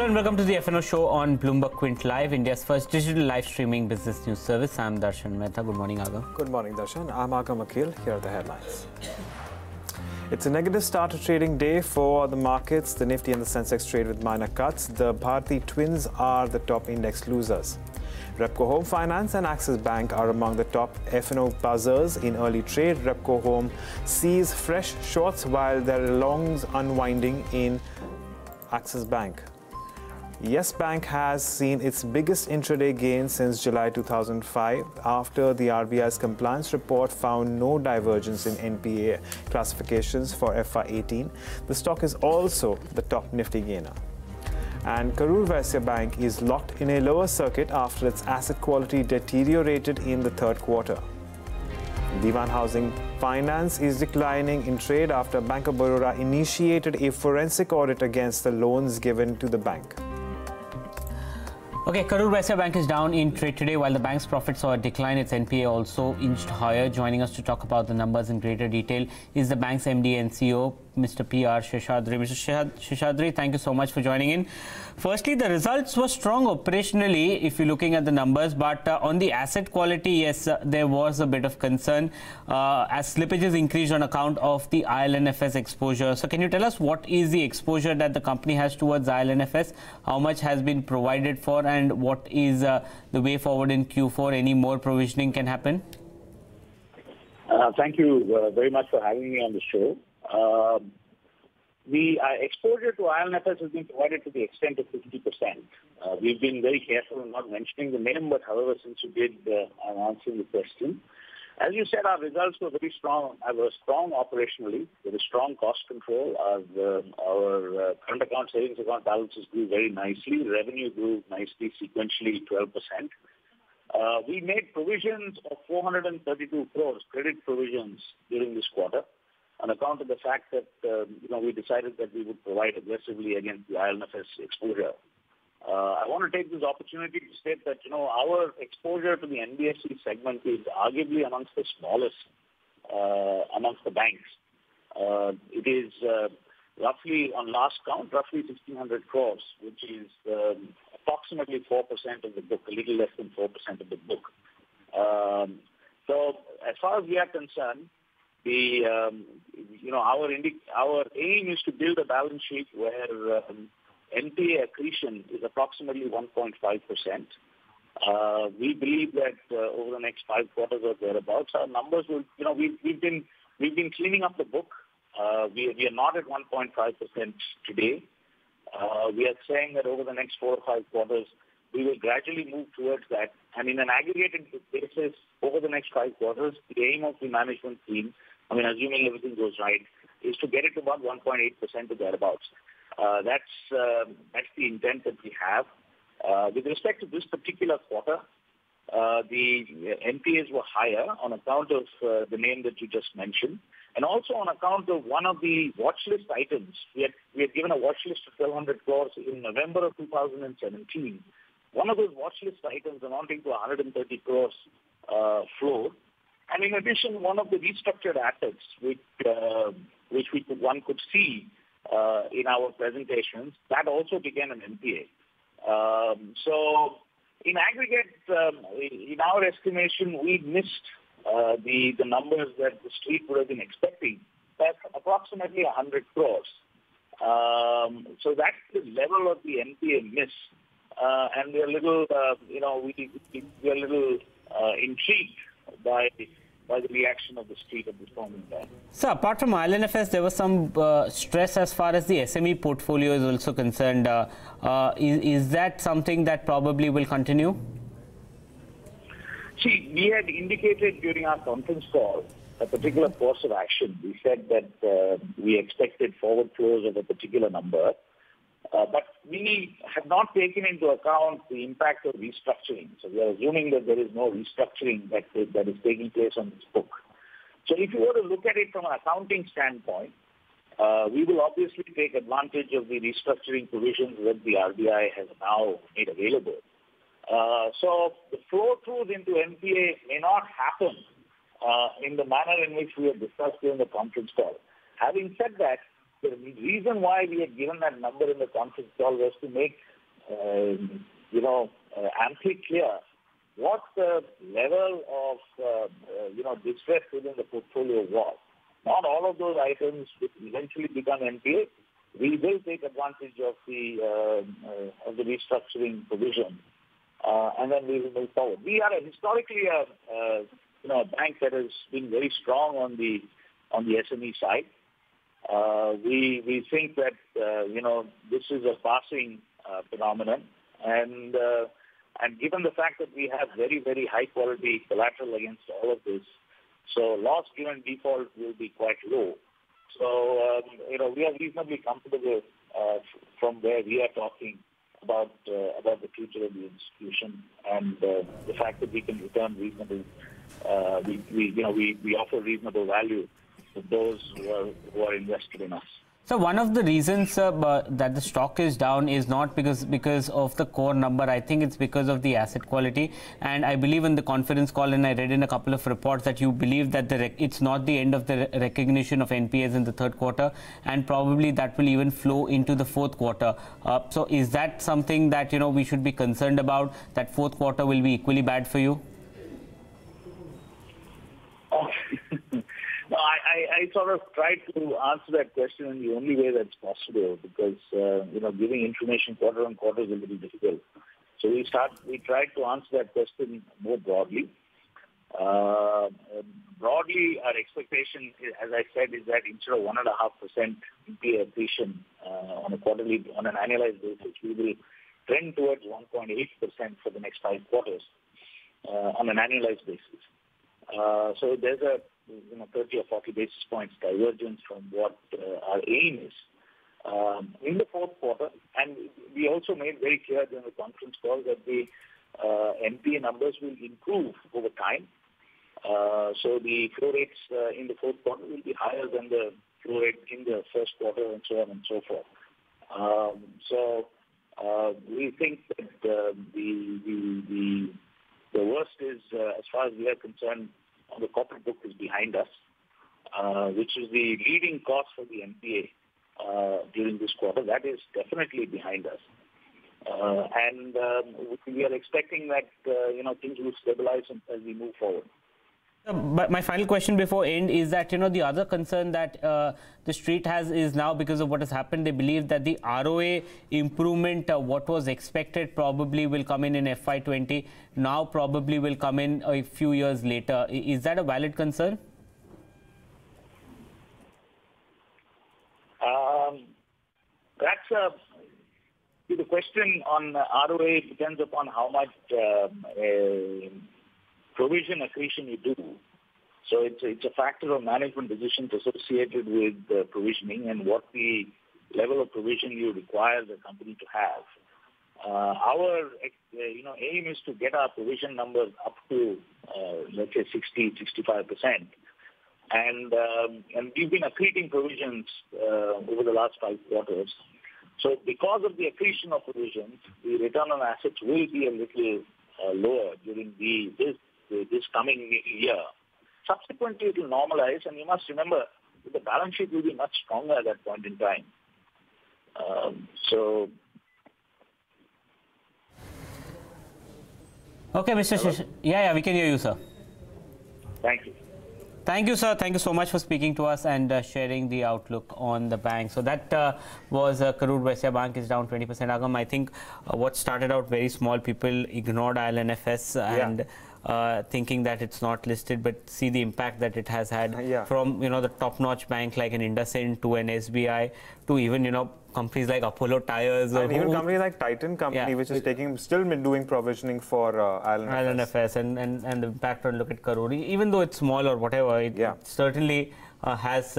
Hello and welcome to the F&O Show on Bloomberg Quint Live, India's first digital live streaming business news service. I'm Darshan Mehta. Good morning, Aga. Good morning, Darshan. I'm Aga Makil. Here are the headlines. It's a negative start to trading day for the markets. The Nifty and the Sensex trade with minor cuts. The Bharti twins are the top index losers. Repco Home Finance and Axis Bank are among the top F&O buzzers in early trade. Repco Home sees fresh shorts while there are longs unwinding in Axis Bank. Yes Bank has seen its biggest intraday gain since July 2005 after the RBI's compliance report found no divergence in NPA classifications for FY18. The stock is also the top Nifty gainer. And Karur Vysya Bank is locked in a lower circuit after its asset quality deteriorated in the third quarter. Diwan Housing Finance is declining in trade after Bank of Baroda initiated a forensic audit against the loans given to the bank. Okay, Karur Vysya Bank is down in trade today while the bank's profits saw a decline. Its NPA also inched higher. Joining us to talk about the numbers in greater detail is the bank's MD and CEO, Mr. P.R. Seshadri. Mr. Seshadri, thank you so much for joining in. Firstly, the results were strong operationally if you're looking at the numbers, but on the asset quality, yes, there was a bit of concern as slippages increased on account of the IL&FS exposure. So can you tell us what is the exposure that the company has towards IL&FS? How much has been provided for and what is the way forward in Q4? Any more provisioning can happen? Thank you very much for having me on the show. The exposure to IL&FS has been provided to the extent of 50%. We've been very careful in not mentioning the name, but however, since you did, I'm answering the question. As you said, our results were very strong. Were strong operationally with a strong cost control. Our current account, savings account balances grew very nicely. Revenue grew nicely, sequentially 12%. We made provisions of 432 crores, credit provisions during this quarter, on account of the fact that we decided that we would provide aggressively against the IL&FS exposure. I want to take this opportunity to state that our exposure to the NBFC segment is arguably amongst the smallest amongst the banks. It is roughly, on last count, roughly 1,600 crores, which is approximately 4% of the book, a little less than 4% of the book. So as far as we are concerned, our aim is to build a balance sheet where NPA accretion is approximately 1.5%. We believe that over the next 5 quarters or thereabouts, our numbers will. We've been cleaning up the book. We are not at 1.5% today. We are saying that over the next 4 or 5 quarters, we will gradually move towards that. And in an aggregated basis, over the next 5 quarters, the aim of the management team, assuming everything goes right, is to get it to about 1.8% or thereabouts. That's the intent that we have. With respect to this particular quarter, the NPAs were higher on account of the name that you just mentioned, and also on account of one of the watch list items. We had given a watch list of 1,200 crores in November of 2017. One of those watch list items amounting to 130 crores flowed. And in addition, one of the restructured assets, which one could see in our presentations, that also became an NPA. So in aggregate, in our estimation, we missed the numbers that the street would have been expecting. That's approximately 100 crores. So that's the level of the NPA miss. And we are a little, we are a little intrigued by the reaction of the street at this point in time. So apart from IL&FS, there was some stress as far as the SME portfolio is also concerned. Is that something that probably will continue? See, we had indicated during our conference call a particular course of action. We said that we expected forward flows of a particular number. But we have not taken into account the impact of restructuring. So we are assuming that there is no restructuring that is taking place on this book. So if you were to look at it from an accounting standpoint, we will obviously take advantage of the restructuring provisions that the RBI has now made available. So the flow-throughs into NPA may not happen in the manner in which we have discussed during the conference call. Having said that, the reason why we had given that number in the conference call was to make amply clear what the level of, distress within the portfolio was. Not all of those items eventually become NPA. We will take advantage of the restructuring provision, and then we will move forward. We are historically a bank that has been very strong on the SME side. We think that this is a passing phenomenon, and given the fact that we have very, very high quality collateral against all of this, so loss given default will be quite low. So we are reasonably comfortable from where we are talking about the future of the institution, and the fact that we can return reasonable. We offer reasonable value to those who are invested in us. So one of the reasons that the stock is down is not because of the core number. I think it's because of the asset quality. And I believe in the conference call, and I read in a couple of reports that you believe that it's not the end of the recognition of NPAs in the third quarter, and probably that will even flow into the fourth quarter. So is that something that we should be concerned about, that fourth quarter will be equally bad for you? No, I sort of tried to answer that question in the only way that's possible, because giving information quarter on quarter is a little difficult. So we tried to answer that question more broadly. Broadly, our expectation, as I said, is that instead of 1.5% NPA accretion on an annualized basis, we will trend towards 1.8% for the next 5 quarters on an annualized basis. So there's a 30 or 40 basis points divergence from what our aim is in the fourth quarter. And we also made very clear during the conference call that the NPA numbers will improve over time. So the flow rates in the fourth quarter will be higher than the flow rate in the first quarter, and so on and so forth. So we think that the worst is, as far as we are concerned, on the corporate book is behind us, which is the leading cause for the NPA during this quarter. That is definitely behind us. And we are expecting that, things will stabilize as we move forward. But my final question before end is that, the other concern that the street has is now, because of what has happened, they believe that the ROA improvement, what was expected probably will come in FY20, now probably will come in a few years later. Is that a valid concern? The question on ROA depends upon how much provision accretion you do. So it's a factor of management decisions associated with provisioning and what the level of provision you require the company to have. Our aim is to get our provision numbers up to let's say 60-65%, and we've been accreting provisions over the last 5 quarters. So because of the accretion of provisions, the return on assets will be a little lower during this coming year. Subsequently, it will normalize, and you must remember that the balance sheet will be much stronger at that point in time. Okay, Mr. Shish. Yeah, we can hear you, sir. Thank you. Thank you, sir. Thank you so much for speaking to us and sharing the outlook on the bank. So that was Karur Vysya Bank is down 20%. Agam, I think what started out very small, people ignored IL&FS and thinking that it's not listed, but see the impact that it has had from the top-notch bank like an IndusInd to an SBI to even companies like Apollo Tyres, and even companies like Titan Company, which is still doing provisioning for IL&FS, and the impact on, look at Karur, even though it's small or whatever, it certainly has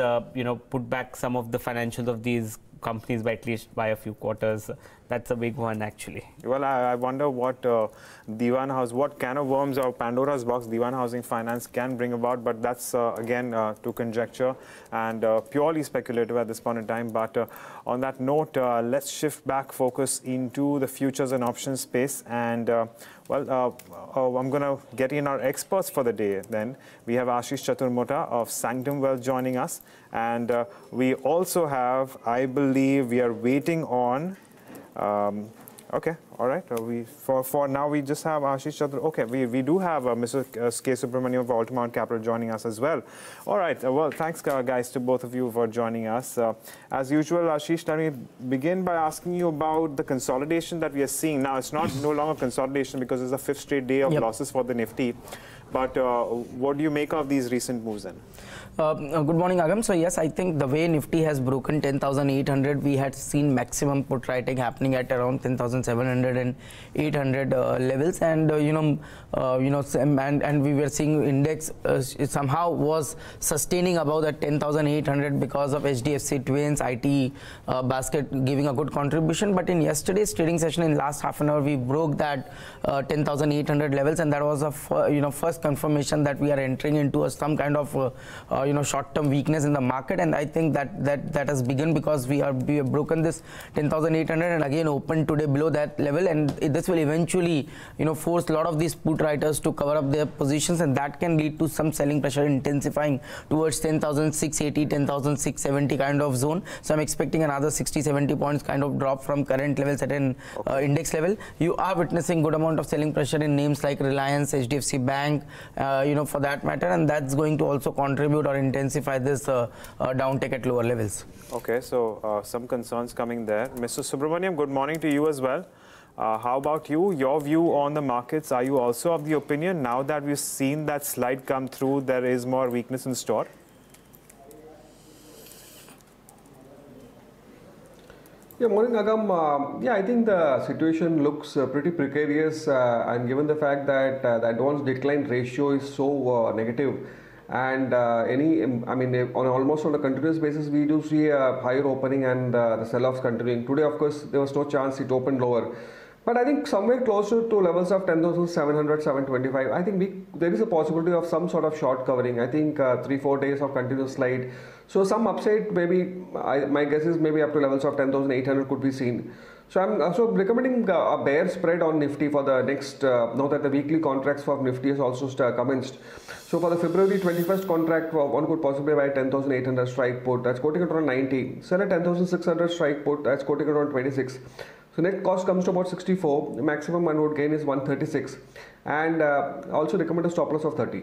put back some of the financials of these companies by at least by a few quarters. That's a big one, actually. Well, I wonder what what can of worms or Pandora's box Dewan Housing Finance can bring about, but that's again to conjecture and purely speculative at this point in time. But on that note, let's shift back focus into the futures and options space. And I'm going to get in our experts for the day then. We have Ashish Chaturmohta of Sanctum Wealth joining us. And we also have, I believe, we are waiting on, okay, All right. For now we just have Ashish Chaturmohta. Okay, we do have Mr. K. Subramanyam of Altamount Capital joining us as well. All right. Well, thanks guys to both of you for joining us. As usual, Ashish, let me begin by asking you about the consolidation that we are seeing now. It's no longer consolidation because it's the 5th straight day of losses for the Nifty. But what do you make of these recent moves then? Good morning, Agam. So yes, I think the way Nifty has broken 10,800, we had seen maximum put writing happening at around 10,700 and 800 levels, and and we were seeing index somehow was sustaining above that 10,800 because of HDFC Twins, IT basket giving a good contribution. But in yesterday's trading session, in last half an hour, we broke that 10,800 levels, and that was a first confirmation that we are entering into some kind of short-term weakness in the market. And I think that has begun because we have broken this 10,800 and again opened today below that level, and this will eventually force a lot of these put writers to cover up their positions, and that can lead to some selling pressure intensifying towards 10,680, 10,670 kind of zone. So I'm expecting another 60-70 points kind of drop from current levels at an index level. You are witnessing good amount of selling pressure in names like Reliance, HDFC Bank, for that matter, and that's going to also contribute or intensify this downtake at lower levels. Okay, so some concerns coming there. Mr. Subramanyam, good morning to you as well. How about you? Your view on the markets? Are you also of the opinion now that we've seen that slide come through, there is more weakness in store? Yeah, morning Agam. I think the situation looks pretty precarious, and given the fact that the advance decline ratio is so negative, and almost on a continuous basis, we do see a higher opening and the sell-offs continuing. Today, of course, there was no chance it opened lower. But I think somewhere closer to levels of 10,700, 725, I think there is a possibility of some sort of short covering. I think 3-4 days of continuous slide. So some upside, maybe, my guess is maybe up to levels of 10,800 could be seen. So I'm also recommending a bear spread on Nifty for the next, now that the weekly contracts for Nifty has also commenced. So for the February 21st contract, one could possibly buy 10,800 strike put, that's quoting around 90. Sell a 10,600 strike put, that's quoting around 26. So net cost comes to about 64. The maximum one would gain is 136. And also recommend a stop loss of 30.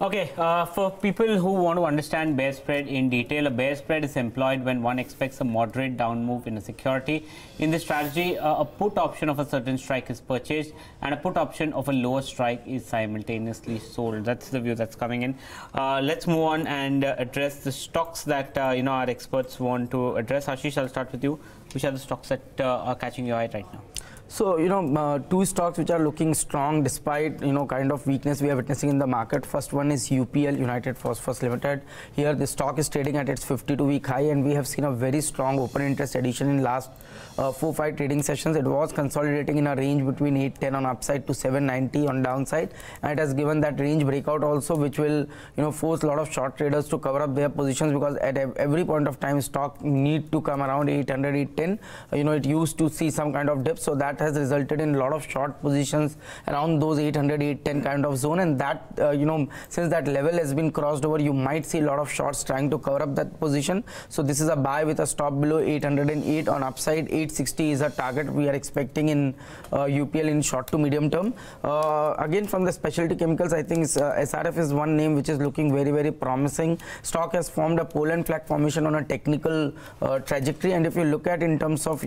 Okay, for people who want to understand bear spread in detail, a bear spread is employed when one expects a moderate down move in a security. In this strategy, a put option of a certain strike is purchased and a put option of a lower strike is simultaneously sold. That's the view that's coming in. Let's move on and address the stocks that our experts want to address. Ashish, I'll start with you. Which are the stocks that are catching your eye right now? So, two stocks which are looking strong despite, kind of weakness we are witnessing in the market. First one is UPL, United Phosphorus Limited. Here, the stock is trading at its 52-week high, and we have seen a very strong open interest addition in last 4-5 trading sessions. It was consolidating in a range between 810 on upside to 790 on downside, and it has given that range breakout also, which will, force a lot of short traders to cover up their positions, because at every point of time, stock need to come around 800, 810. It used to see some kind of dip, so that has resulted in a lot of short positions around those 800, 810 kind of zone, and that since that level has been crossed over, you might see a lot of shorts trying to cover up that position. So this is a buy with a stop below 808 on upside. 860 is a target we are expecting in UPL in short to medium term. Again, from the specialty chemicals, I think SRF is one name which is looking very, very promising. Stock has formed a pole and flag formation on a technical trajectory, and if you look at in terms of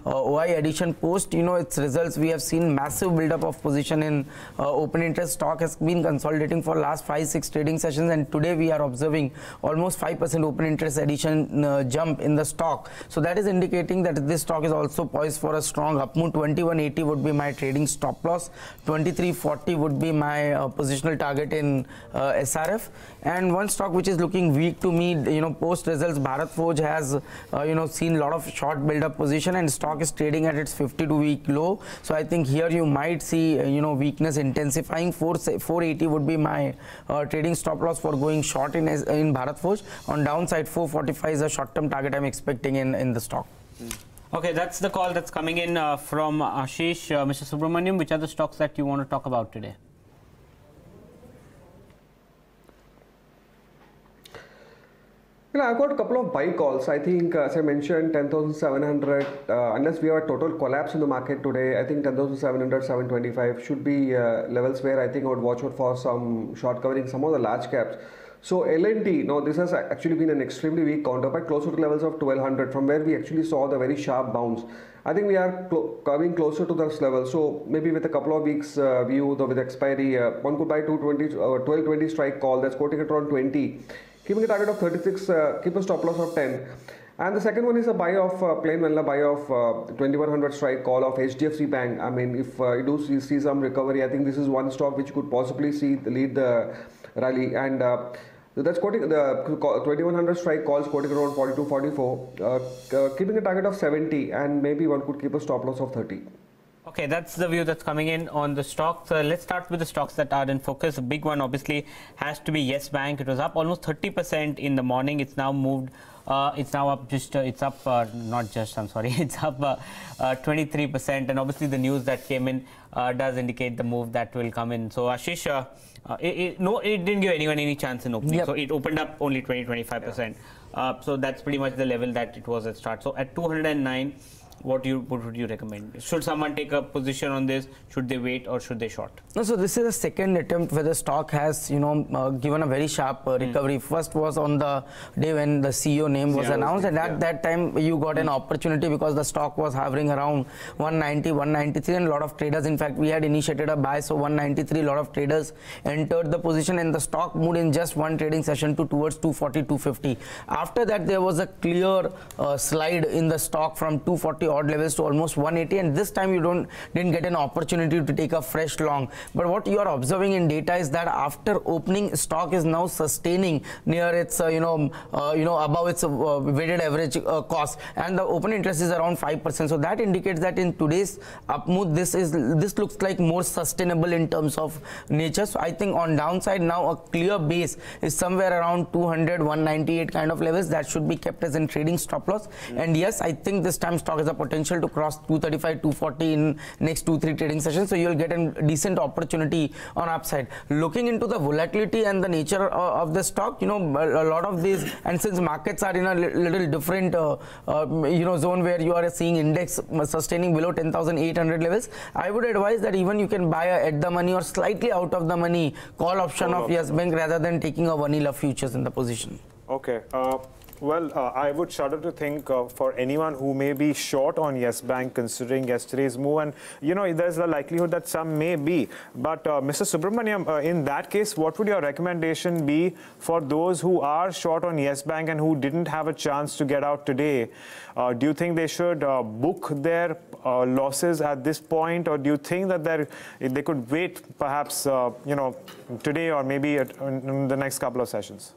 OI addition post its results, we have seen massive buildup of position in open interest. Stock has been consolidating for last 5-6 trading sessions, and today we are observing almost 5% open interest addition jump in the stock. So that is indicating that this stock is also poised for a strong up move. 2180 would be my trading stop loss. 2340 would be my positional target in SRF. And one stock which is looking weak to me, post results, Bharat Forge has seen a lot of short build up position, and stock is trading at its 52-week low. So I think here you might see weakness intensifying. 480 would be my trading stop loss for going short in Bharat Forge. On downside, 445 is a short term target I'm expecting in the stock. Okay, that's the call that's coming in from Ashish. Mr. Subramanyam, which are the stocks that you want to talk about today? I've got a couple of buy calls. I think, as I mentioned, 10,700, unless we have a total collapse in the market today, I think 10,700, 725 should be levels where I think I would watch out for some short covering some of the large caps. So L&T, now this has actually been an extremely weak counterpart, closer to levels of 1200, from where we actually saw the very sharp bounce. I think we are coming closer to this level. So maybe with a couple of weeks view, with expiry, one could buy 1220 strike call. That's quoting it around 20. Keeping a target of 36, keep a stop loss of 10. And the second one is a buy of plain vanilla buy of 2100 strike call of HDFC Bank. I mean, if you do see some recovery, I think this is one stock which could possibly lead the rally. And that's quoting the 2100 strike calls quoting around 42, 44. Keeping a target of 70, and maybe one could keep a stop loss of 30. Okay, that's the view that's coming in on the stocks. Let's start with the stocks that are in focus. A big one obviously has to be Yes Bank. It was up almost 30% in the morning. It's now moved. It's now up just. It's up not just. I'm sorry. It's up 23%. And obviously the news that came in does indicate the move that will come in. So Ashish, it didn't give anyone any chance in opening. Yep. So it opened up only 20-25%. So that's pretty much the level that it was at start. So at 209. What would you recommend? Should someone take a position on this? Should they wait or should they short? No, so this is the second attempt where the stock has, given a very sharp recovery. First was on the day when the CEO name was announced, and at that time you got an opportunity because the stock was hovering around 190, 193, and a lot of traders, in fact, we had initiated a buy, so 193, a lot of traders entered the position, and the stock moved in just one trading session towards 240, 250. After that, there was a clear slide in the stock from 240 odd levels to almost 180, and this time you didn't get an opportunity to take a fresh long. But what you are observing in data is that after opening, stock is now sustaining near its above its weighted average cost, and the open interest is around 5%. So that indicates that in today's up move, this looks like more sustainable in terms of nature. So I think on downside now a clear base is somewhere around 200, 198 kind of levels that should be kept as in trading stop loss. And yes, I think this time stock is a potential to cross 235, 240 in next 2-3 trading sessions. So you'll get a decent opportunity on upside. Looking into the volatility and the nature of the stock, a lot of these, and since markets are in a little different zone where you are seeing index sustaining below 10,800 levels, I would advise that even you can buy a at the money or slightly out of the money call option of Yes Bank rather than taking a vanilla futures in the position. Okay. Well, I would shudder to think for anyone who may be short on Yes Bank considering yesterday's move, and there's a likelihood that some may be. But Mr. Subramanyam, in that case, what would your recommendation be for those who are short on Yes Bank and who didn't have a chance to get out today? Do you think they should book their losses at this point, or do you think that they could wait perhaps today or maybe in the next couple of sessions?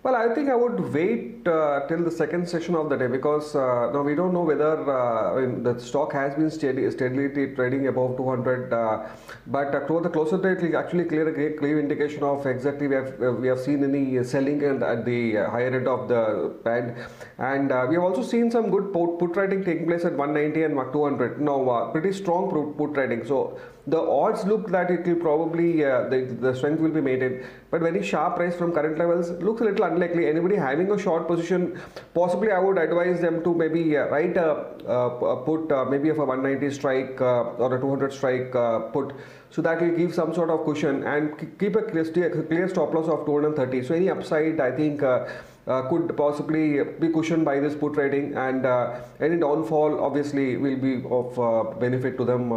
Well, I think I would wait till the second session of the day, because now we don't know whether the stock has been steadily trading above 200, but toward the closer date, it will actually clear indication of exactly we have seen any selling at the higher end of the band, and we have also seen some good put trading taking place at 190 and 200. Now, pretty strong put trading. So the odds look that it will probably the strength will be maintained, but very sharp rise from current levels looks a little unlikely. Anybody having a short position, possibly I would advise them to maybe write a put maybe of a 190 strike or a 200 strike put, so that will give some sort of cushion and keep a clear stop loss of 230. So any upside, I think, could possibly be cushioned by this put trading, and any downfall obviously will be of benefit to them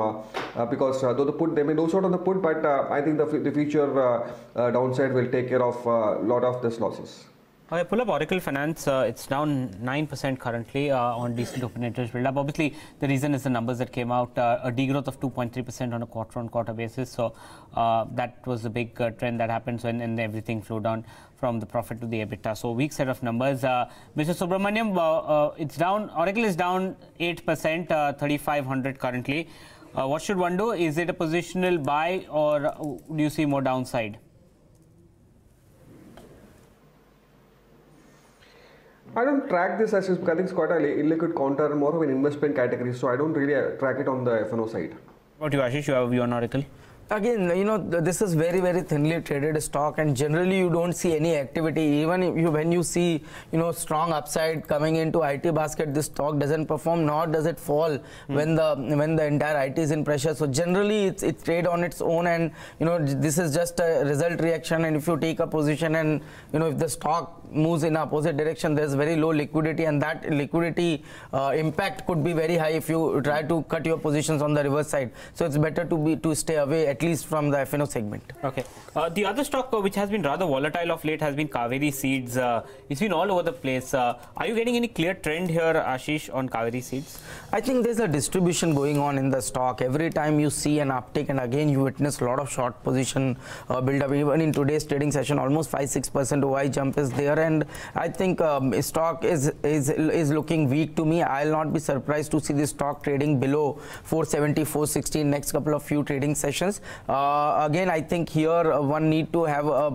because though they may lose out on the put, but I think the future downside will take care of a lot of these losses. I pull up Oracle Finance. It's down 9% currently on decent open interest build up. Obviously, the reason is the numbers that came out, a degrowth of 2.3% on a quarter-on-quarter basis. So that was the big trend that happened, and everything flowed down from the profit to the EBITDA. So weak set of numbers. Mr. Subramanyam, it's down. Oracle is down 8%, 3,500 currently. What should one do? Is it a positional buy, or do you see more downside? I don't track this as I think it's quite a illiquid counter, more of an investment category, so I don't really track it on the F&O side. What about you, Ashish? You have a view on Oracle? Again, this is very, very thinly traded stock, and generally you don't see any activity. Even if when you see, strong upside coming into IT basket, this stock doesn't perform, nor does it fall when the entire IT is in pressure. So generally, it's trade on its own, and this is just a result reaction. And if you take a position, and if the stock moves in opposite direction, there's very low liquidity, and that liquidity impact could be very high if you try to cut your positions on the reverse side. So it's better to stay away, at least from the F&O segment. Okay. The other stock which has been rather volatile of late has been Kaveri Seeds. It's been all over the place. Are you getting any clear trend here, Ashish, on Kaveri Seeds? I think there's a distribution going on in the stock. Every time you see an uptick, and again you witness a lot of short position build up. Even in today's trading session, almost 5-6% OI jump is there, and I think stock is looking weak to me. I'll not be surprised to see this stock trading below 470, 460 in next couple of few trading sessions. Again, I think here one need to have a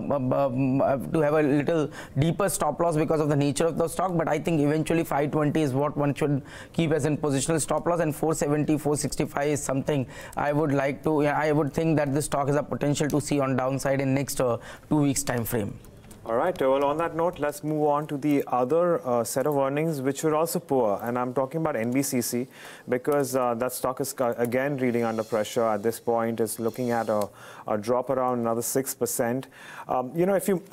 little deeper stop loss because of the nature of the stock, but I think eventually 520 is what one should keep as in positional stop loss, and 470, 465 is something I would like to. I would think that this stock has a potential to see on downside in next 2 weeks time frame. All right, well, on that note, let's move on to the other set of earnings, which were also poor. And I'm talking about NBCC, because that stock is again reading under pressure at this point. It's looking at a drop around another 6%. If you,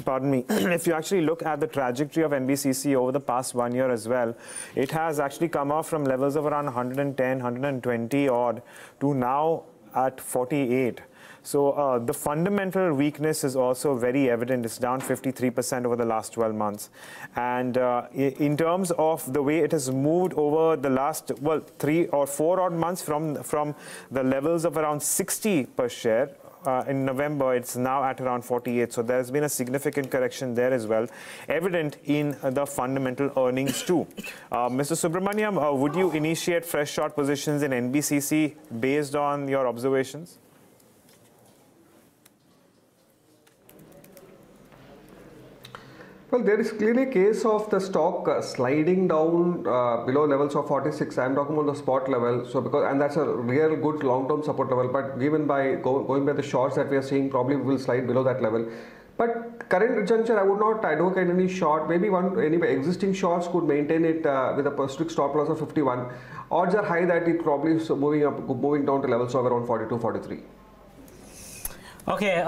pardon me, if you actually look at the trajectory of NBCC over the past 1 year as well, it has actually come off from levels of around 110, 120 odd to now at 48. So the fundamental weakness is also very evident. It's down 53% over the last 12 months. And in terms of the way it has moved over the last, 3 or 4 odd months from the levels of around 60 per share, in November, it's now at around 48. So there's been a significant correction there as well, evident in the fundamental earnings too. Mr. Subramanyam, would you initiate fresh short positions in NBCC based on your observations? Well, there is clearly a case of the stock sliding down below levels of 46. I'm talking about the spot level. So and that's a real good long-term support level. But given by going by the shorts that we are seeing, probably will slide below that level. But current juncture, I would not advocate any short. Maybe any existing shorts could maintain it with a strict stop loss of 51. Odds are high that it probably is moving down to levels of around 42, 43. Okay,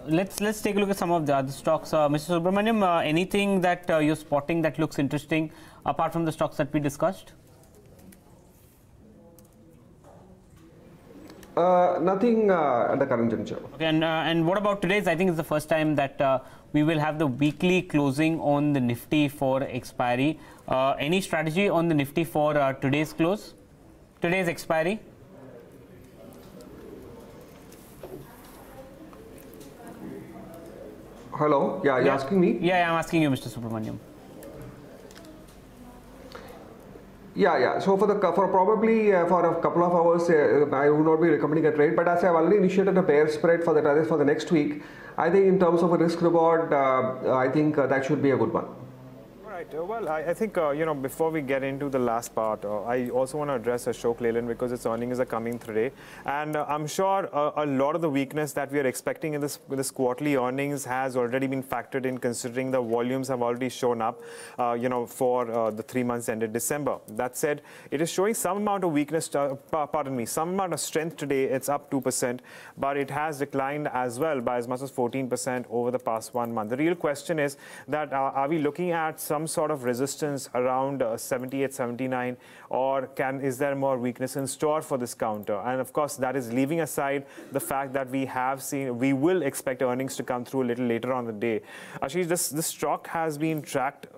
let's take a look at some of the other stocks. Mr. Subramanyam, anything that you're spotting that looks interesting apart from the stocks that we discussed? Nothing at the current juncture. Okay, and what about today's? I think it's the first time that we will have the weekly closing on the Nifty for expiry. Any strategy on the Nifty for today's close, today's expiry? Hello, yeah, you're asking me? Yeah, I'm asking you, Mr. Subramanyam. Yeah. So for probably for a couple of hours, I would not be recommending a trade. But as I've already initiated a bear spread for the next week, I think in terms of a risk reward, I think that should be a good one. Well, I think, before we get into the last part, I also want to address Ashok Leyland because its earnings are coming today. And I'm sure a lot of the weakness that we are expecting in this quarterly earnings has already been factored in, considering the volumes have already shown up, for the 3 months ended December. That said, it is showing some amount of weakness, some amount of strength today. It's up 2%, but it has declined as well by as much as 14% over the past 1 month. The real question is that are we looking at some sort of resistance around 78, 79, or is there more weakness in store for this counter? And of course, that is leaving aside the fact that we will expect earnings to come through a little later on the day. Ashish, this stock has been tracked,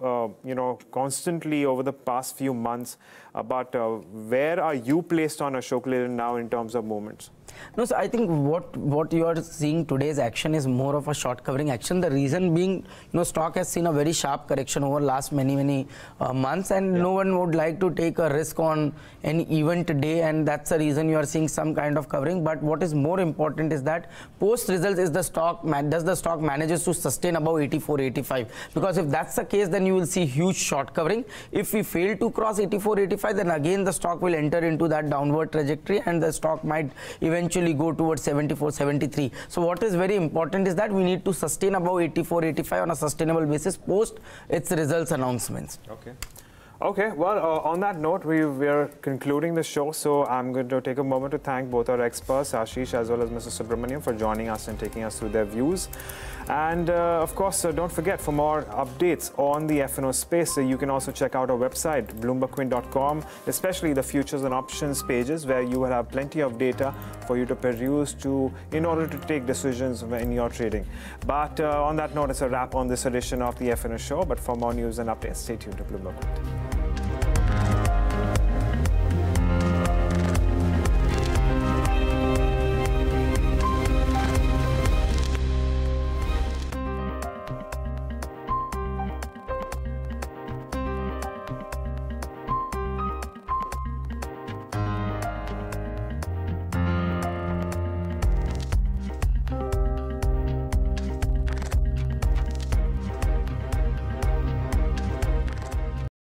constantly over the past few months. But where are you placed on Ashok Leyland now in terms of movements? No, so I think what you are seeing today's action is more of a short covering action. The reason being, stock has seen a very sharp correction over last many months, and no one would like to take a risk on an event day, and that's the reason you are seeing some kind of covering. But what is more important is that post results is the stock manages to sustain above 84, 85? Because if that's the case, then you will see huge short covering. If we fail to cross 84, 85, then again the stock will enter into that downward trajectory, and the stock might eventually eventually go towards 74, 73. So what is very important is that we need to sustain above 84, 85 on a sustainable basis post its results announcements. Okay, well, on that note, we're concluding the show, so I'm going to take a moment to thank both our experts, Ashish as well as Mr. Subramanyam, for joining us and taking us through their views. And of course, don't forget, for more updates on the F&O space, you can also check out our website, bloombergquint.com, especially the futures and options pages, where you will have plenty of data for you to peruse in order to take decisions in your trading. But on that note, it's a wrap on this edition of the F&O Show. But for more news and updates, stay tuned to Bloomberg Quint.